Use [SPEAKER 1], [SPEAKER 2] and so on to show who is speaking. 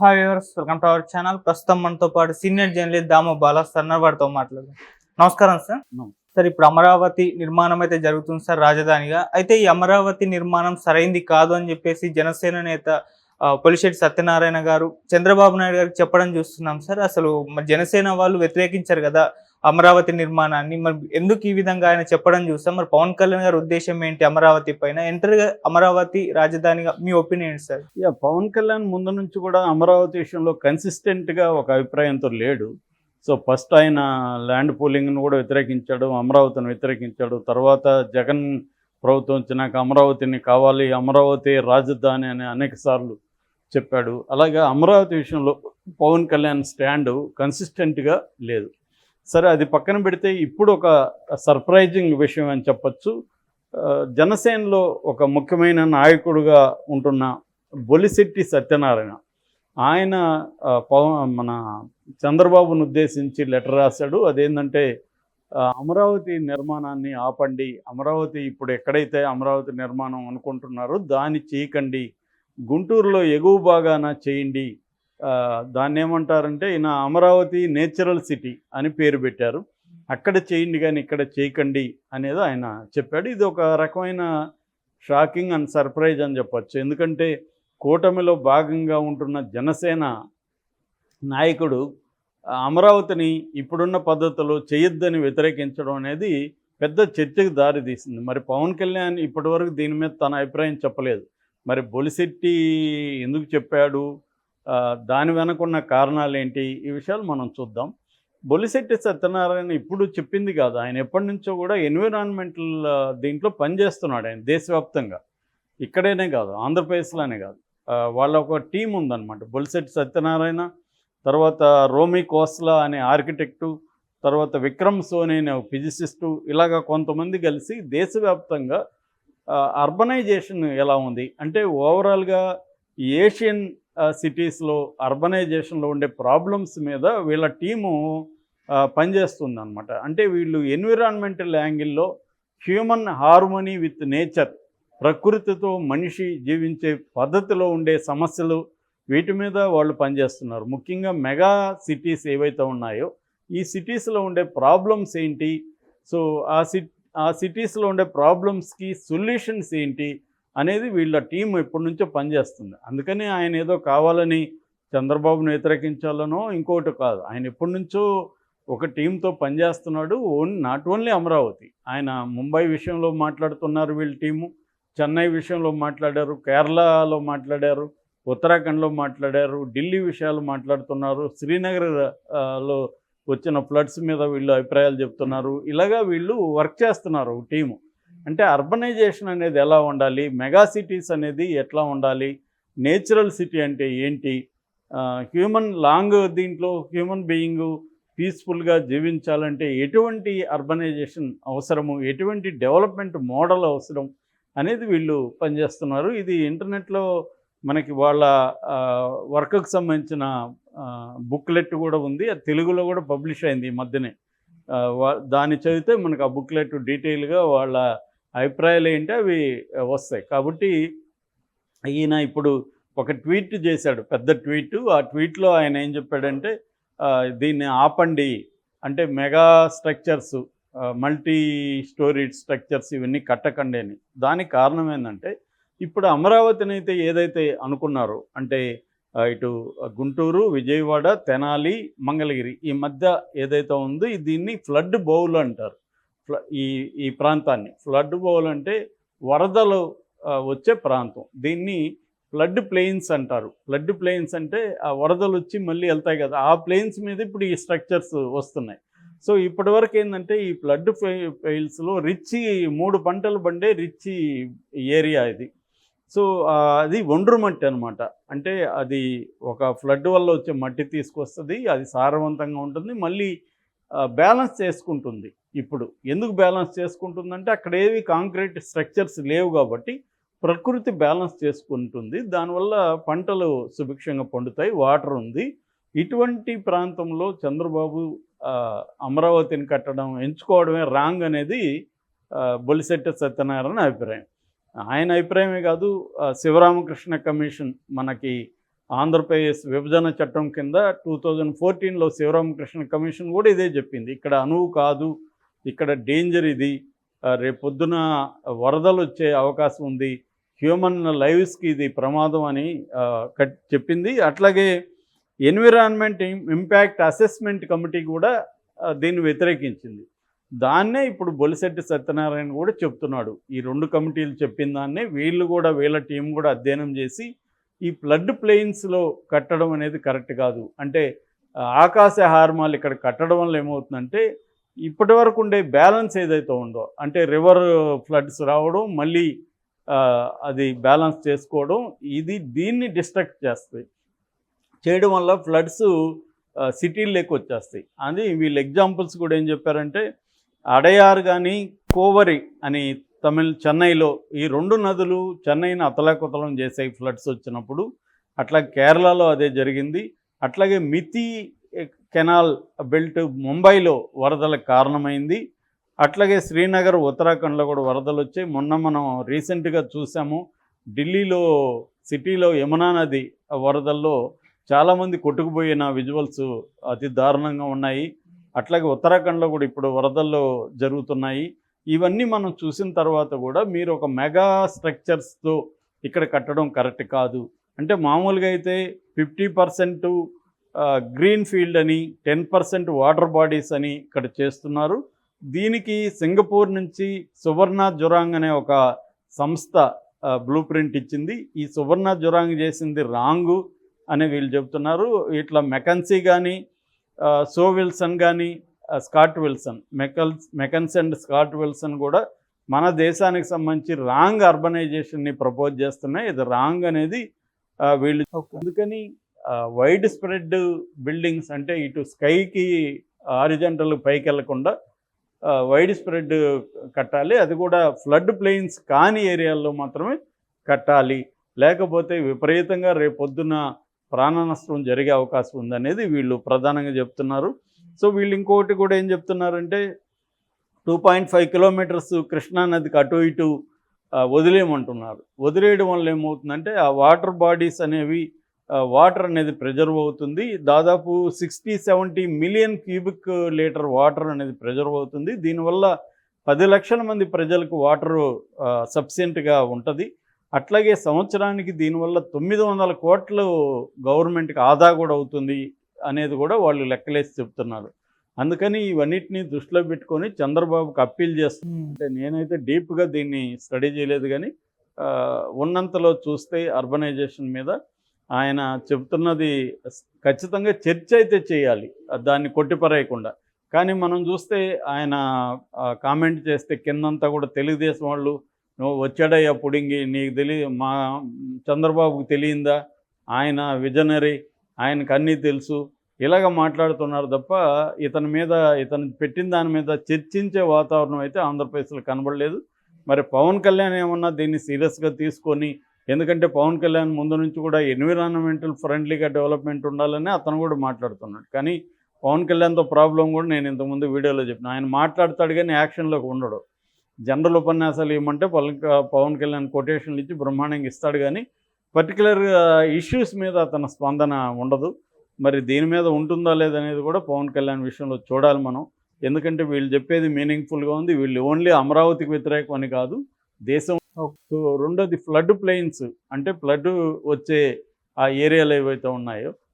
[SPEAKER 1] Hi viewers, welcome to our channel. ప్రస్తుతం మనతో పాటు సీనియర్ జర్నలిస్ట్ దాము బాలా సన్నర్ వారితో మాట్లాడదాం. నమస్కారం సార్. సార్, ఇప్పుడు అమరావతి నిర్మాణం అయితే జరుగుతుంది సార్ రాజధానిగా. అయితే ఈ అమరావతి నిర్మాణం సరైంది కాదు అని చెప్పేసి జనసేన నేత పొలిశెట్టి సత్యనారాయణ గారు చంద్రబాబు నాయుడు గారికి చెప్పడం చూస్తున్నాం సార్. అసలు మరి జనసేన వాళ్ళు వ్యతిరేకించారు కదా అమరావతి నిర్మాణాన్ని. మరి ఎందుకు ఈ విధంగా ఆయన చెప్పడం చూస్తాం? మరి పవన్ కళ్యాణ్ గారి ఉద్దేశం ఏంటి అమరావతి పైన? ఎంటర్గా అమరావతి రాజధానిగా మీ ఒపీనియన్ సార్?
[SPEAKER 2] పవన్ కళ్యాణ్ ముందు నుంచి కూడా అమరావతి విషయంలో కన్సిస్టెంట్గా ఒక అభిప్రాయంతో లేడు. సో ఫస్ట్ ఆయన ల్యాండ్ పూలింగ్ను కూడా వ్యతిరేకించాడు, అమరావతిని వ్యతిరేకించాడు. తర్వాత జగన్ ప్రభుత్వం వచ్చినాక అమరావతిని కావాలి, అమరావతి రాజధాని అని అనేక సార్లు చెప్పాడు. అలాగే అమరావతి విషయంలో పవన్ కళ్యాణ్ స్టాండ్ కన్సిస్టెంట్గా లేదు. సరే, అది పక్కన పెడితే ఇప్పుడు ఒక సర్ప్రైజింగ్ విషయం అని చెప్పచ్చు. జనసేనలో ఒక ముఖ్యమైన నాయకుడుగా ఉంటున్న బొలిశెట్టి సత్యనారాయణ ఆయన మన చంద్రబాబును ఉద్దేశించి లెటర్ రాశాడు. అదేంటంటే అమరావతి నిర్మాణాన్ని ఆపండి, అమరావతి ఇప్పుడు ఎక్కడైతే అమరావతి నిర్మాణం అనుకుంటున్నారో దాన్ని చేయకండి, గుంటూరులో ఎగువ భాగాన చేయండి. దాన్ని ఏమంటారంటే ఈయన అమరావతి నేచురల్ సిటీ అని పేరు పెట్టారు, అక్కడ చేయండి కానీ ఇక్కడ చేయకండి అనేది ఆయన చెప్పాడు. ఇది ఒక రకమైన షాకింగ్ అండ్ సర్ప్రైజ్ అని చెప్పచ్చు. ఎందుకంటే కూటమిలో భాగంగా ఉంటున్న జనసేన నాయకుడు అమరావతిని ఇప్పుడున్న పద్ధతిలో చేయొద్దని వ్యతిరేకించడం అనేది పెద్ద చర్చకు దారితీసింది. మరి పవన్ కళ్యాణ్ ఇప్పటివరకు దీని మీద తన అభిప్రాయం చెప్పలేదు. మరి బొలిశెట్టి ఎందుకు చెప్పాడు, దాని వెనకున్న కారణాలు ఏంటి, ఈ విషయాలు మనం చూద్దాం. బొలిశెట్టి సత్యనారాయణ ఇప్పుడు చెప్పింది కాదు, ఆయన ఎప్పటి నుంచో కూడా ఎన్విరాన్మెంటల్ దీంట్లో పనిచేస్తున్నాడు. ఆయన దేశవ్యాప్తంగా, ఇక్కడేనే కాదు ఆంధ్రప్రదేశ్లోనే కాదు, వాళ్ళ ఒక టీం ఉందన్నమాట. బొలిశెట్టి సత్యనారాయణ, తర్వాత రోమి కోస్లా అనే ఆర్కిటెక్టు, తర్వాత విక్రమ్ సోని అనే ఫిజిసిస్టు, ఇలాగ కొంతమంది కలిసి దేశవ్యాప్తంగా అర్బనైజేషన్ ఎలా ఉంది అంటే ఓవరాల్గా ఏషియన్ సిటీస్లో అర్బనైజేషన్లో ఉండే ప్రాబ్లమ్స్ మీద వీళ్ళ టీము పనిచేస్తుంది అనమాట. అంటే వీళ్ళు ఎన్విరాన్మెంటల్ యాంగిల్లో హ్యూమన్ హార్మోనీ విత్ నేచర్, ప్రకృతితో మనిషి జీవించే పద్ధతిలో ఉండే సమస్యలు, వీటి మీద వాళ్ళు పనిచేస్తున్నారు. ముఖ్యంగా మెగా సిటీస్ ఏవైతే ఉన్నాయో ఈ సిటీస్లో ఉండే ప్రాబ్లమ్స్ ఏంటి, సో ఆ సిటీస్లో ఉండే ప్రాబ్లమ్స్కి సొల్యూషన్స్ ఏంటి అనేది వీళ్ళ టీం ఎప్పటి నుంచో పనిచేస్తుంది. అందుకని ఆయన ఏదో కావాలని చంద్రబాబును వ్యతిరేకించాలనో ఇంకోటి కాదు, ఆయన ఎప్పటి నుంచో ఒక టీంతో పనిచేస్తున్నాడు. నాట్ ఓన్లీ అమరావతి, ఆయన ముంబై విషయంలో మాట్లాడుతున్నారు వీళ్ళ టీము, చెన్నై విషయంలో మాట్లాడారు, కేరళలో మాట్లాడారు, ఉత్తరాఖండ్లో మాట్లాడారు, ఢిల్లీ విషయాలు మాట్లాడుతున్నారు, శ్రీనగర్లో వచ్చిన ఫ్లడ్స్ మీద వీళ్ళు అభిప్రాయాలు చెప్తున్నారు. ఇలాగా వీళ్ళు వర్క్ చేస్తున్నారు టీము. అంటే అర్బనైజేషన్ అనేది ఎలా ఉండాలి, మెగా సిటీస్ అనేది ఎట్లా ఉండాలి, నేచురల్ సిటీ అంటే ఏంటి, దీంట్లో హ్యూమన్ బీయింగు పీస్ఫుల్గా జీవించాలంటే ఎటువంటి అర్బనైజేషన్ అవసరము, ఎటువంటి డెవలప్మెంట్ మోడల్ అవసరం అనేది వీళ్ళు పనిచేస్తున్నారు. ఇది ఇంటర్నెట్లో మనకి వాళ్ళ వర్క్కి సంబంధించిన బుక్లెట్ కూడా ఉంది, అది తెలుగులో కూడా పబ్లిష్ అయింది ఈ మధ్యనే. దాన్ని చదివితే మనకు ఆ బుక్లెట్ డీటెయిల్గా వాళ్ళ అభిప్రాయాలు ఏంటి అవి వస్తాయి. కాబట్టి ఈయన ఇప్పుడు ఒక ట్వీట్ చేశాడు, పెద్ద ట్వీట్. ఆ ట్వీట్లో ఆయన ఏం చెప్పాడంటే దీన్ని ఆపండి, అంటే mega structures, multi storeyed structures ఇవన్నీ కట్టకండి అని. దానికి కారణం ఏంటంటే ఇప్పుడు అమరావతిని అయితే ఏదైతే అనుకున్నారో, అంటే ఇటు గుంటూరు, విజయవాడ, తెనాలి, మంగళగిరి ఈ మధ్య ఏదైతే ఉందో దీన్ని ఫ్లడ్ బౌల్ అంటారు. ఈ ప్రాంతాన్ని ఫ్లడ్ బౌల్ అంటే వరదలు వచ్చే ప్రాంతం, దీన్ని ఫ్లడ్ ప్లెయిన్స్ అంటారు. ఫ్లడ్ ప్లెయిన్స్ అంటే ఆ వరదలు వచ్చి మళ్ళీ వెళ్తాయి కదా, ఆ ప్లెయిన్స్ మీద ఇప్పుడు ఈ స్ట్రక్చర్స్ వస్తున్నాయి. సో ఇప్పటివరకు ఏంటంటే ఈ ఫ్లడ్ ఫెయిల్స్లో రిచ్ 3 పంటలు పండే రిచ్ ఏరియా ఇది. సో అది ఒండ్రు మట్టి అనమాట. అంటే అది ఒక ఫ్లడ్ వల్ల వచ్చే మట్టి తీసుకొస్తుంది, అది సారవంతంగా ఉంటుంది, మళ్ళీ బ్యాలెన్స్ చేసుకుంటుంది. ఇప్పుడు ఎందుకు బ్యాలెన్స్ చేసుకుంటుందంటే అక్కడ ఏవి కాంక్రీట్ స్ట్రక్చర్స్ లేవు కాబట్టి ప్రకృతి బ్యాలెన్స్ చేసుకుంటుంది, దానివల్ల పంటలు సుభిక్షంగా పండుతాయి, వాటర్ ఉంది. ఇటువంటి ప్రాంతంలో చంద్రబాబు అమరావతిని కట్టడం ఎంచుకోవడమే రాంగ్ అనేది బొలిశెట్టి సత్యనారాయణ అభిప్రాయం. ఆయన అభిప్రాయమే కాదు, శివరామకృష్ణ కమిషన్ మనకి ఆంధ్రప్రదేశ్ విభజన చట్టం కింద 2014లో శివరామకృష్ణ కమిషన్ కూడా ఇదే చెప్పింది. ఇక్కడ అనువు కాదు, ఇక్కడ డేంజర్ ఇది, రేపొద్దున వరదలు వచ్చే అవకాశం ఉంది, హ్యూమన్ లైవ్స్కి ఇది ప్రమాదం అని చెప్పింది. అట్లాగే ఎన్విరాన్మెంట్ ఇంపాక్ట్ అసెస్మెంట్ కమిటీ కూడా దీన్ని వ్యతిరేకించింది. దాన్నే ఇప్పుడు బొలిశెట్టి సత్యనారాయణ కూడా చెప్తున్నాడు. ఈ 2 కమిటీలు చెప్పిన దాన్నే వీళ్ళ టీం కూడా అధ్యయనం చేసి ఈ ఫ్లడ్ ప్లెయిన్స్లో కట్టడం అనేది కరెక్ట్ కాదు. అంటే ఆకాశ హార్మాలు ఇక్కడ కట్టడం వల్ల ఏమవుతుందంటే ఇప్పటి వరకు ఉండే బ్యాలెన్స్ ఏదైతే ఉందో, అంటే రివర్ ఫ్లడ్స్ రావడం, మళ్ళీ అది బ్యాలెన్స్ చేసుకోవడం, దీన్ని డిస్ట్రక్ట్ చేస్తాయి. చేయడం వల్ల ఫ్లడ్స్ సిటీల్లోకి వచ్చేస్తాయి. అది వీళ్ళు ఎగ్జాంపుల్స్ కూడా ఏం చెప్పారంటే అడయార్ కానీ కోవరి అని చెన్నైలో ఈ 2 నదులు చెన్నైని అతలాకుతలం చేసాయి ఫ్లడ్స్ వచ్చినప్పుడు. అట్లా కేరళలో అదే జరిగింది. అట్లాగే మితి కెనాల్ బెల్ట్ ముంబైలో వరదలకు కారణమైంది. అట్లాగే శ్రీనగర్ ఉత్తరాఖండ్లో కూడా వరదలు వచ్చాయి. మనం రీసెంట్గా చూసాము, ఢిల్లీలో సిటీలో యమునా నది వరదల్లో చాలామంది కొట్టుకుపోయిన విజువల్స్ అతి దారుణంగా ఉన్నాయి. అట్లాగే ఉత్తరాఖండ్లో కూడా ఇప్పుడు వరదల్లో జరుగుతున్నాయి. ఇవన్నీ మనం చూసిన తర్వాత కూడా మీరు ఒక మెగా స్ట్రక్చర్స్తో ఇక్కడ కట్టడం కరెక్ట్ కాదు. అంటే మామూలుగా అయితే 50% గ్రీన్ ఫీల్డ్ అని, 10% వాటర్ బాడీస్ అని ఇక్కడ చేస్తున్నారు. దీనికి సింగపూర్ నుంచి సువర్ణ జురాంగ్ అనే ఒక సంస్థ బ్లూ ప్రింట్ ఇచ్చింది. ఈ సువర్ణ జురాంగ్ చేసింది రాంగు అని వీళ్ళు చెబుతున్నారు. ఇట్లా మెకన్సీ కానీ, సో విల్సన్ కానీ, స్కాట్ విల్సన్, మెకన్స్ అండ్ స్కాట్ విల్సన్ కూడా మన దేశానికి సంబంధించి రాంగ్ అర్బనైజేషన్ని ప్రపోజ్ చేస్తున్నాయి. ఇది రాంగ్ అనేది వీళ్ళు. అందుకని వైడ్ స్ప్రెడ్ బిల్డింగ్స్, అంటే ఇటు స్కైకి హారిజంటల్ పైకి వెళ్లకుండా వైడ్ స్ప్రెడ్ కట్టాలి. అది కూడా ఫ్లడ్ ప్లెయిన్స్ కాని ఏరియాల్లో మాత్రమే కట్టాలి. లేకపోతే విపరీతంగా రేపొద్దున ప్రాణ నష్టం జరిగే అవకాశం ఉందనేది వీళ్ళు ప్రధానంగా చెప్తున్నారు. సో వీళ్ళు ఇంకొకటి కూడా ఏం చెప్తున్నారంటే 2.5 కిలోమీటర్స్ కృష్ణానదికి అటు ఇటు వదిలేయమంటున్నారు. వదిలేయడం వల్ల ఏమవుతుందంటే ఆ వాటర్ బాడీస్ అనేవి, వాటర్ అనేది ప్రిజర్వ్ అవుతుంది. దాదాపు 60-70 మిలియన్ క్యూబిక్ లీటర్ వాటర్ అనేది ప్రిజర్వ్ అవుతుంది. దీనివల్ల 10 లక్షల మంది ప్రజలకు వాటర్ సఫిషియెంట్గా ఉంటుంది. అట్లాగే సంవత్సరానికి దీనివల్ల 900 కోట్లు గవర్నమెంట్కి ఆదా కూడా అవుతుంది అనేది కూడా వాళ్ళు లెక్కలేసి చెప్తున్నారు. అందుకని ఇవన్నిటిని దృష్టిలో పెట్టుకొని చంద్రబాబుకి అప్పీల్ చేస్తుంటే, నేనైతే డీప్గా దీన్ని స్టడీ చేయలేదు, కానీ ఉన్నంతలో చూస్తే అర్బనైజేషన్ మీద ఆయన చెబుతున్నది ఖచ్చితంగా చర్చ అయితే చేయాలి, దాన్ని కొట్టిపరేయకుండా. కానీ మనం చూస్తే ఆయన కామెంట్ చేస్తే కిందంతా కూడా తెలుగుదేశం వాళ్ళు, నువ్వు వచ్చాడయ్యా పుడింగి, నీకు మా చంద్రబాబుకు తెలియందా, ఆయన విజనరీ, ఆయనకు అన్నీ తెలుసు, ఇలాగ మాట్లాడుతున్నారు తప్ప ఇతను పెట్టిన దాని మీద చర్చించే వాతావరణం అయితే ఆంధ్రప్రదేశ్లో కనబడలేదు. మరి పవన్ కళ్యాణ్ ఏమన్నా దీన్ని సీరియస్గా తీసుకొని, ఎందుకంటే పవన్ కళ్యాణ్ ముందు నుంచి కూడా ఎన్విరాన్మెంటల్ ఫ్రెండ్లీగా డెవలప్మెంట్ ఉండాలని అతను కూడా మాట్లాడుతున్నాడు. కానీ పవన్ కళ్యాణ్తో ప్రాబ్లం కూడా నేను ఇంతకుముందు వీడియోలో చెప్పిన, ఆయన మాట్లాడతాడు కానీ యాక్షన్లోకి ఉండడు. జనరల్ ఉపన్యాసాలు ఇవ్వమంటే పవన్ కళ్యాణ్ కొటేషన్లు ఇచ్చి బ్రహ్మాండంగా ఇస్తాడు, కానీ పర్టికులర్ ఇష్యూస్ మీద అతని స్పందన ఉండదు. మరి దీని మీద ఉంటుందా లేదనేది కూడా పవన్ కళ్యాణ్ విషయంలో చూడాలి మనం. ఎందుకంటే వీళ్ళు చెప్పేది మీనింగ్ఫుల్గా ఉంది. వీళ్ళు ఓన్లీ అమరావతికి వ్యతిరేకం అని కాదు, దేశం. రెండోది ఫ్లడ్ ప్లెయిన్స్, అంటే ఫ్లడ్ వచ్చే ఆ ఏరియాలు ఏవైతే ఉన్నాయో